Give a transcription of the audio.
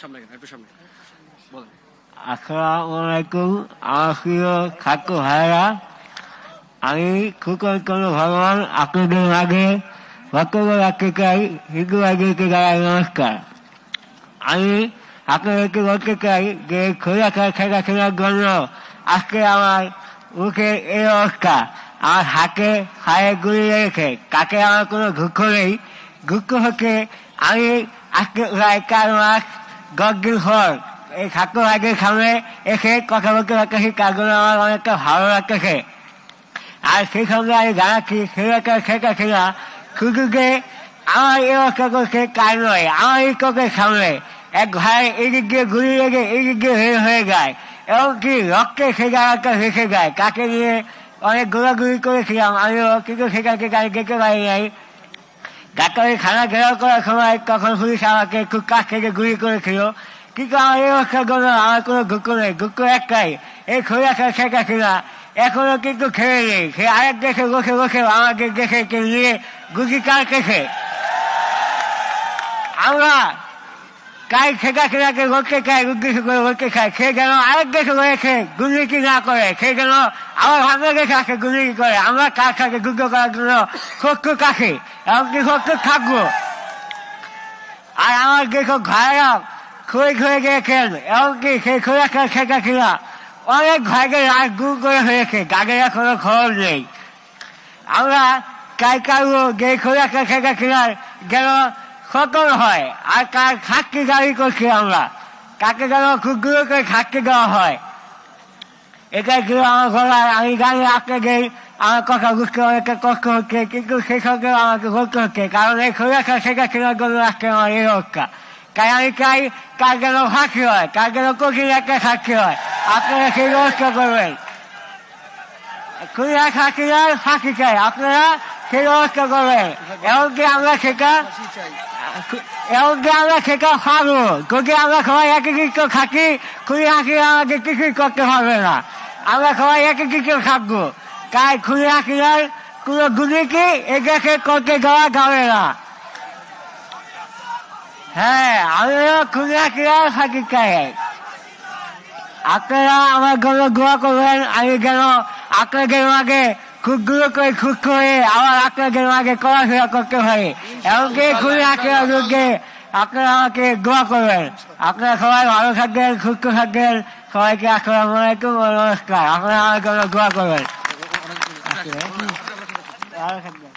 সামনে একটু সামনে বলেন। আসসালামু আলাইকুম। আমার প্রিয় ছাত্র ভাইরা, আমি সুকল্পনা ভগবান আপনাদের মাঝে বক্তব্য রাখতে চাই। হিন্দু ভাইদেরকে জানাই নমস্কার। আমি আপনাদেরকে বলতে চাই যে খোলাকার খেলা খেলার জন্য আজকে আমার মুখের এই অবস্থা। আমার হাতে ফায়ার গুলি লেগেছে, তাতে আমার কোনো দুঃখ নেই। দুঃখ হচ্ছে আমি আজকে প্রায় 4 মাস 10 দিন পর এই ছাত্র ভাইদের সামনে এসে কথা বলতে পারতেছি, তার জন্য আমার অনেকটা ভালো লাগতেছে। আর সেই সঙ্গে আমি জানাচ্ছি খোলাকার খেলা খেলা শুধু যে আমার এই অবস্থা করছে তাই নয়, আমার এই চোখের সামনে এক ভাই এদিক দিয়ে গুলি লেগে এদিক দিয়ে হয়ে যায়, এমনকি রক্তে সে জায়গাটা ভেসে যায়। তাকে নিয়ে অনেক গোলাগুলি করেছিলাম আমিও, কিন্তু সেটাকে গাড়ি যেতে পারি নাই। ডাক্তারের খানা ঘেরাও করার সময় তখন পুলিশ আমাকে খুব কাছ থেকে গুলি করেছিল। কিন্তু আমার এই অবস্থার জন্য আমার কোনো দুঃখ নেই। দুঃখ একটাই, এই খোলাকার খেলা খেলা এখনো কিন্তু খেলে নেই। সে আরেক দেশে বসে বসে আমাদের দেশকে নিয়ে গুলি কাটতেছে। আমরা কাই খেলা খেলাকে বলতে চাই, উদ্দেশ্য করে বলতে চাই, সে যেন আরেক দেশে রয়েছে দুর্নীতি না করে, সে যেন আমার বাংলাদেশে আসে দুর্নীতি করে। আমরা কার সাথে যুদ্ধ করার জন্য শত্রু কাছে, এমনকি শত্রু থাকবো। আর আমার যেসব ভাইরা খুঁড়ে খুঁড়ে গিয়েছেন, এমনকি সেই খোলাকার খেলা খেলা অনেক ভাইদের রাত দূর করে হয়েছে, তাদের এখনো খবর নেই। আমরা চাই কারো যে খোলাকার খেলা খেলার যেন সতর্ক হয়, আর তার শাস্তি দাবি করছি আমরা, তাকে যেন খুব দূরে করে শাস্তি দেওয়া হয়। এটাই ছিল আমার বলার। আমি জানি আপনাদের আমার কথা বুঝতে অনেকটা কষ্ট হচ্ছে, কিন্তু সেই সঙ্গেও আমাকে বলতে হচ্ছে, কারণ এই খোলাকার খেলা খেলার জন্য আজকে আমার এই অবস্থা। তাই আমি চাই তার যেন ফাঁসি হয়, তার যেন কঠিন একটা শাস্তি হয়। আপনারা সেই ব্যবস্থা করবেন। খুলনা শাস্তির ফাঁসি চাই, আপনারা সেই ব্যবস্থা করবেন। এমনকি আমরা সেটা পাবো যদি আমরা সবাই একীকৃত থাকি। খুলি হাসিরা আমাদের কিছুই করতে পারবে না, আমরা সবাই একীকৃত থাকবো। তাই খুলি হাসিরার কোনো দুর্নীতি এ দেশে করতে দেওয়া যাবে না। হ্যাঁ, আমিও খুলি হাসিরার ফাঁসি চাই। আপনারা আমার জন্য দোয়া করবেন, আমি যেন আপনাদের মাঝে খুব দূর করে সুস্থ হয়ে আবার আপনাদের মাঝে চলাফেরা করতে পারি। এমনকি খুবই আশীর্বাদ যোগ্যে আপনারা আমাকে দোয়া করবেন। আপনারা সবাই ভালো থাকবেন, সুস্থ থাকবেন। সবাইকে আসসালামু আলাইকুম, নমস্কার। আপনারা আমার জন্য দোয়া করবেন। ভালো থাকবেন।